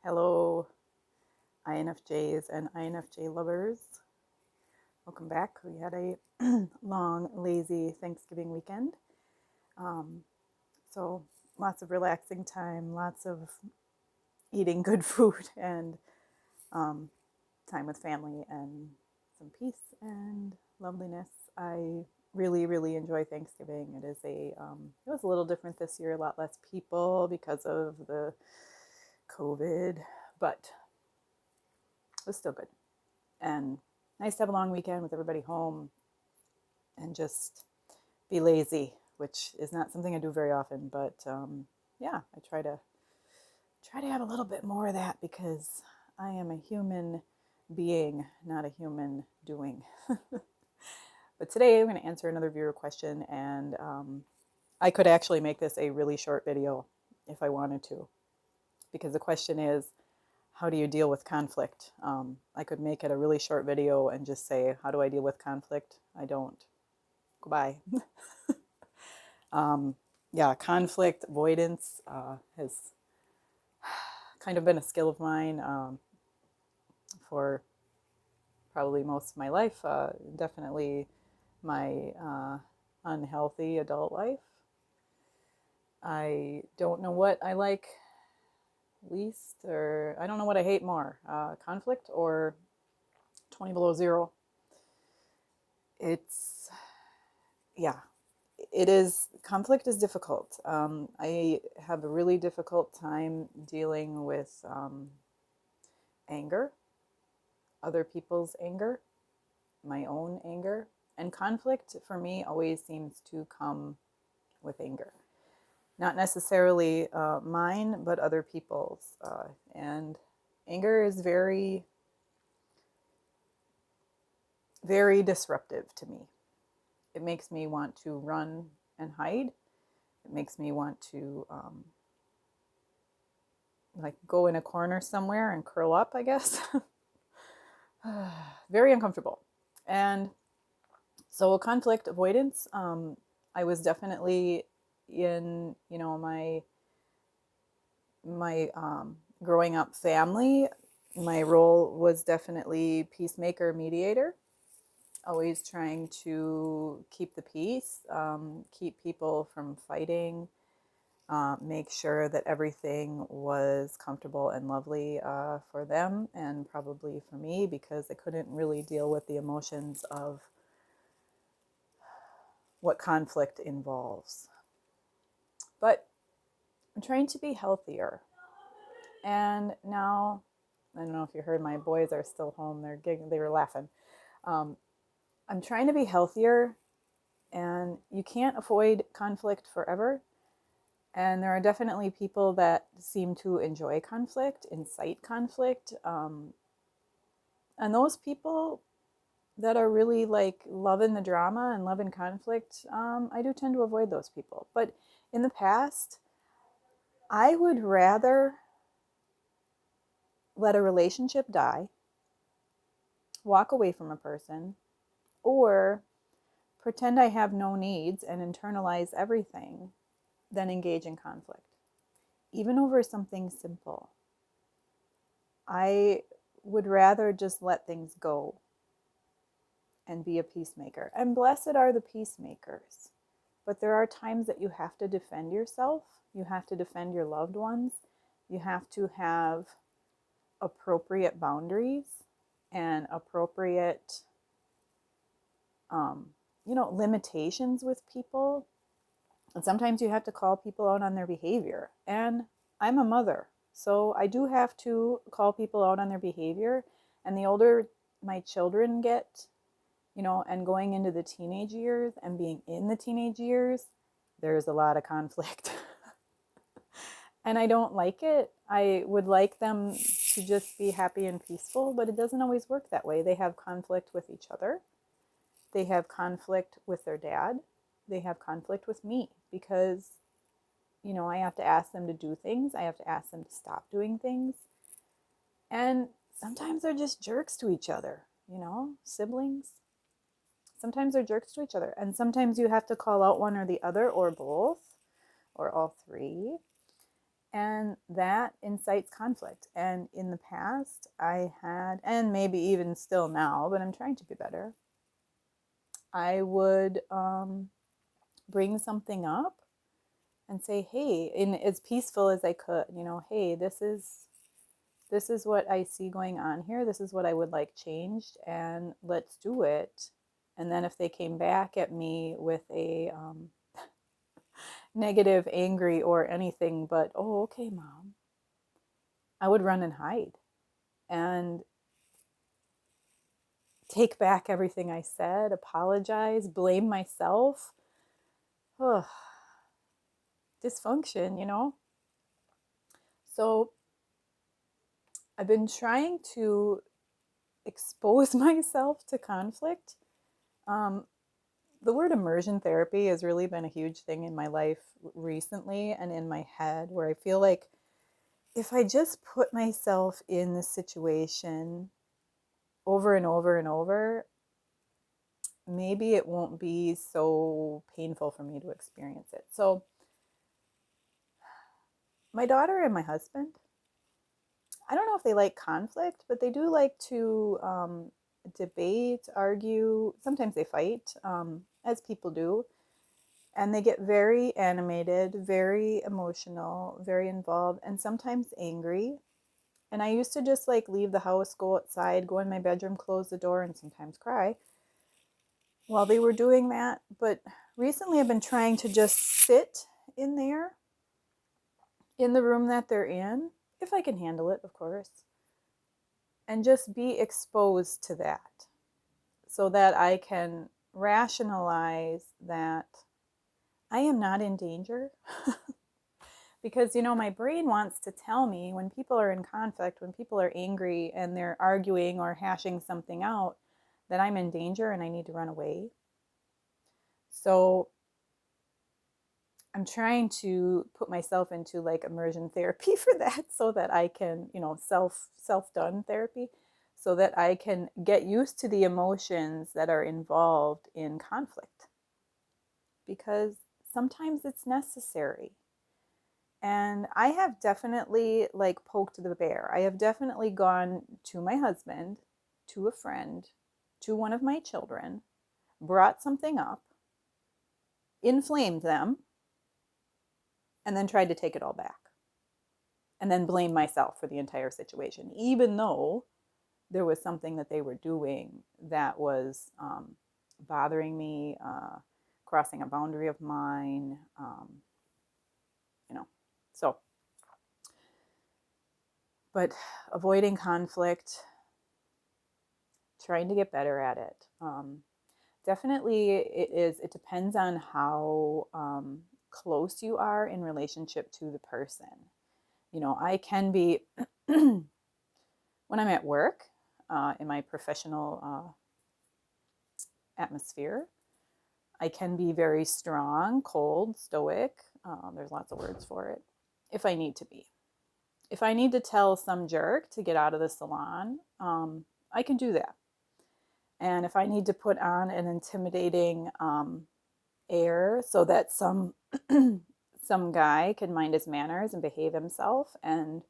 Hello, INFJs and INFJ lovers. Welcome back. We had a long, lazy Thanksgiving weekend. Um, so, lots of relaxing time, lots of eating good food, and um, time with family, and some peace and loveliness. I really, really enjoy Thanksgiving. It was a little different this year, a lot less people because of the COVID, but it was still good. And nice to have a long weekend with everybody home and just be lazy, which is not something I do very often. But yeah, I try to have a little bit more of that because I am a human being, not a human doing. But today I'm going to answer another viewer question, and I could actually make this a really short video if I wanted to, because the question is, how do you deal with conflict? I could make it a really short video and just say, how do I deal with conflict? I don't. Goodbye. um, yeah, conflict avoidance has kind of been a skill of mine for probably most of my life. Definitely my unhealthy adult life. I don't know what I like least, or I don't know what I hate more, conflict or 20 below zero. It's, yeah, conflict is difficult. I have a really difficult time dealing with anger, other people's anger, my own anger. And conflict for me always seems to come with anger. Not necessarily mine, but other people's. And anger is very, very disruptive to me. It makes me want to run and hide. It makes me want to like go in a corner somewhere and curl up, I guess. Very uncomfortable. And so conflict avoidance, I was definitely in, my growing up family. My role was definitely peacemaker, mediator, always trying to keep the peace, keep people from fighting, make sure that everything was comfortable and lovely for them and probably for me, because I couldn't really deal with the emotions of what conflict involves. But I'm trying to be healthier. And now, I don't know if you heard, my boys are still home. They were laughing. I'm trying to be healthier, and you can't avoid conflict forever. And there are definitely people that seem to enjoy conflict, incite conflict. And those people that are really like loving the drama and loving conflict, I do tend to avoid those people. But in the past, I would rather let a relationship die, walk away from a person, or pretend I have no needs and internalize everything than engage in conflict, even over something simple. I would rather just let things go and be a peacemaker. And blessed are the peacemakers. But there are times that you have to defend yourself, you have to defend your loved ones, you have to have appropriate boundaries and appropriate, limitations with people. And sometimes you have to call people out on their behavior. And I'm a mother, so I do have to call people out on their behavior. And the older my children get, and going into the teenage years and being in the teenage years, there's a lot of conflict. And I don't like it. I would like them to just be happy and peaceful, but it doesn't always work that way. They have conflict with each other. They have conflict with their dad. They have conflict with me because, I have to ask them to do things. I have to ask them to stop doing things. And sometimes they're just jerks to each other, siblings. Sometimes they're jerks to each other. And sometimes you have to call out one or the other or both or all three. And that incites conflict. And in the past, I had, and maybe even still now, but I'm trying to be better, I would bring something up and say, hey, in as peaceful as I could, hey, this is what I see going on here. This is what I would like changed, and let's do it. And then if they came back at me with a negative, angry, or anything but, oh, okay, mom, I would run and hide and take back everything I said, apologize, blame myself. Ugh, dysfunction. So I've been trying to expose myself to conflict. Um, the word immersion therapy has really been a huge thing in my life recently and in my head, where I feel like if I just put myself in the situation over and over and over, maybe it won't be so painful for me to experience it. So my daughter and my husband, I don't know if they like conflict, but they do like to debate, argue. Sometimes they fight, as people do. And they get very animated, very emotional, very involved, and sometimes angry. And I used to just like leave the house, go outside, go in my bedroom, close the door, and sometimes cry while they were doing that. But recently I've been trying to just sit in there, in the room that they're in, if I can handle it, of course, and just be exposed to that so that I can rationalize that I am not in danger. Because, my brain wants to tell me when people are in conflict, when people are angry and they're arguing or hashing something out, that I'm in danger and I need to run away. So I'm trying to put myself into like immersion therapy for that, so that I can, self-done therapy, so that I can get used to the emotions that are involved in conflict, because sometimes it's necessary. And I have definitely like poked the bear. I have definitely gone to my husband, to a friend, to one of my children, brought something up, inflamed them, and then tried to take it all back. And then blame myself for the entire situation, even though there was something that they were doing that was bothering me, crossing a boundary of mine, you know. So, but avoiding conflict, trying to get better at it. Definitely, it depends on how close you are in relationship to the person. I can be, when I'm at work, in my professional atmosphere, I can be very strong, cold, stoic. There's lots of words for it, if I need to be. If I need to tell some jerk to get out of the salon, I can do that. And if I need to put on an intimidating air so that some some guy can mind his manners and behave himself and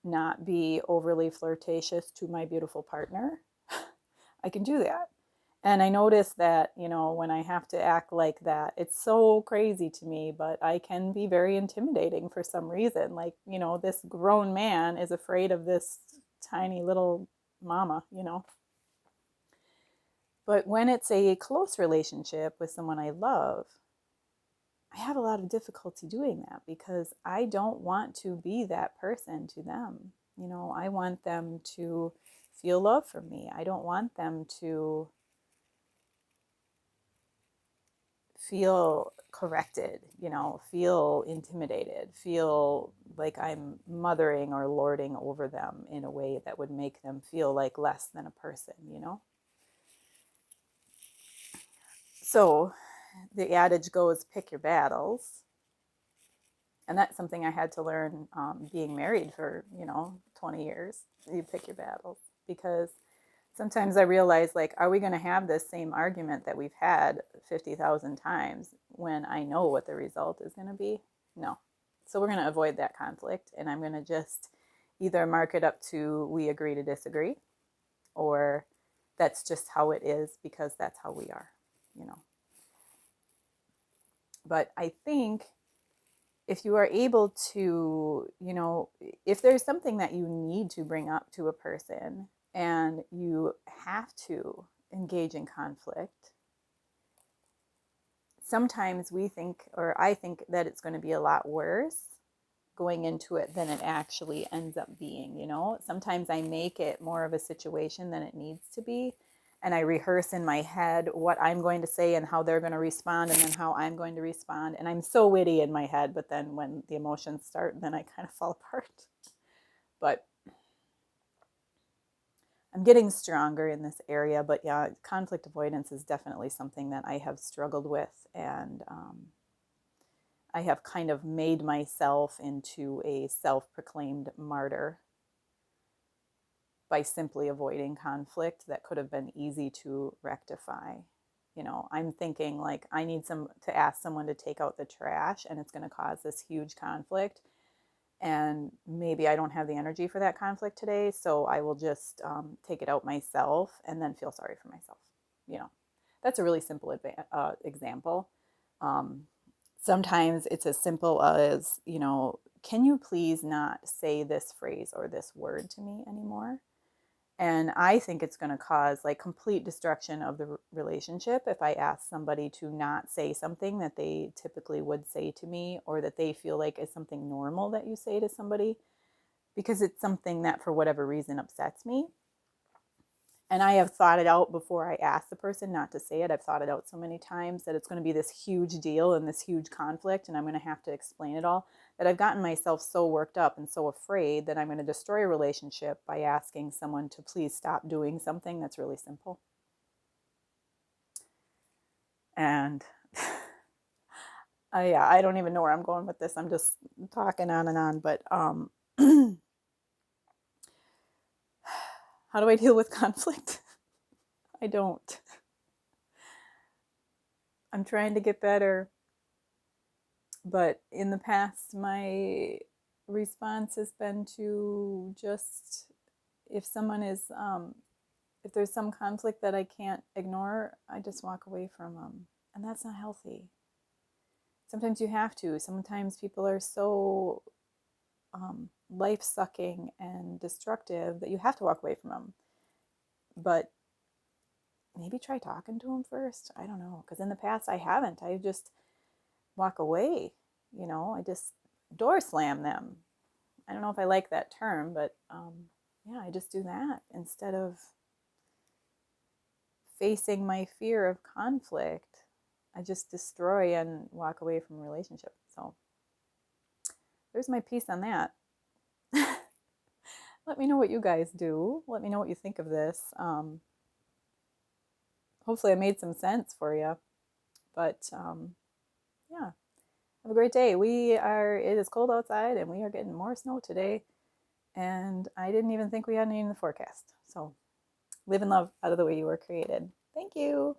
not be overly flirtatious to my beautiful partner, I can do that. And I notice that, when I have to act like that, it's so crazy to me, but I can be very intimidating for some reason. Like, this grown man is afraid of this tiny little mama. But when it's a close relationship with someone I love, I have a lot of difficulty doing that, because I don't want to be that person to them. I want them to feel love from me. I don't want them to feel corrected, feel intimidated, feel like I'm mothering or lording over them in a way that would make them feel like less than a person. So the adage goes, pick your battles. And that's something I had to learn being married for, 20 years. You pick your battles, because sometimes I realize, like, are we going to have this same argument that we've had 50,000 times when I know what the result is going to be? No. So we're going to avoid that conflict, and I'm going to just either mark it up to we agree to disagree, or that's just how it is because that's how we are, you know. But I think if you are able to, you know, if there's something that you need to bring up to a person and you have to engage in conflict, sometimes we think, or I think, that it's going to be a lot worse going into it than it actually ends up being, you know. Sometimes I make it more of a situation than it needs to be, and I rehearse in my head what I'm going to say and how they're going to respond, and then how I'm going to respond. And I'm so witty in my head, but then when the emotions start, then I kind of fall apart. But I'm getting stronger in this area. But yeah, conflict avoidance is definitely something that I have struggled with, and I have kind of made myself into a self-proclaimed martyr by simply avoiding conflict that could have been easy to rectify. You know, I'm thinking like I need to ask someone to take out the trash, and it's going to cause this huge conflict, and maybe I don't have the energy for that conflict today, so I will just take it out myself and then feel sorry for myself. You know, that's a really simple example. Sometimes it's as simple as, you know, can you please not say this phrase or this word to me anymore? And I think it's going to cause like complete destruction of the relationship if I ask somebody to not say something that they typically would say to me, or that they feel like is something normal that you say to somebody, because it's something that for whatever reason upsets me. And I have thought it out before I ask the person not to say it. I've thought it out so many times that it's going to be this huge deal and this huge conflict, and I'm going to have to explain it all, that I've gotten myself so worked up and so afraid that I'm going to destroy a relationship by asking someone to please stop doing something that's really simple. And yeah, I don't even know where I'm going with this. I'm just talking on and on. But how do I deal with conflict? I don't. I'm trying to get better. But in the past, my response has been to just, if someone is, if there's some conflict that I can't ignore, I just walk away from them. And that's not healthy. Sometimes you have to. Sometimes people are so life-sucking and destructive that you have to walk away from them. But maybe try talking to them first. I don't know. Because in the past, I haven't. I just walk away. You know, I just door slam them. I don't know if I like that term, but yeah, I just do that instead of facing my fear of conflict. I just destroy and walk away from a relationship. So there's my piece on that. Let me know what you guys do. Let me know what you think of this. Hopefully I made some sense for you. But yeah, have a great day. It is cold outside, and we are getting more snow today. And I didn't even think we had any in the forecast. So live and love out of the way you were created. Thank you.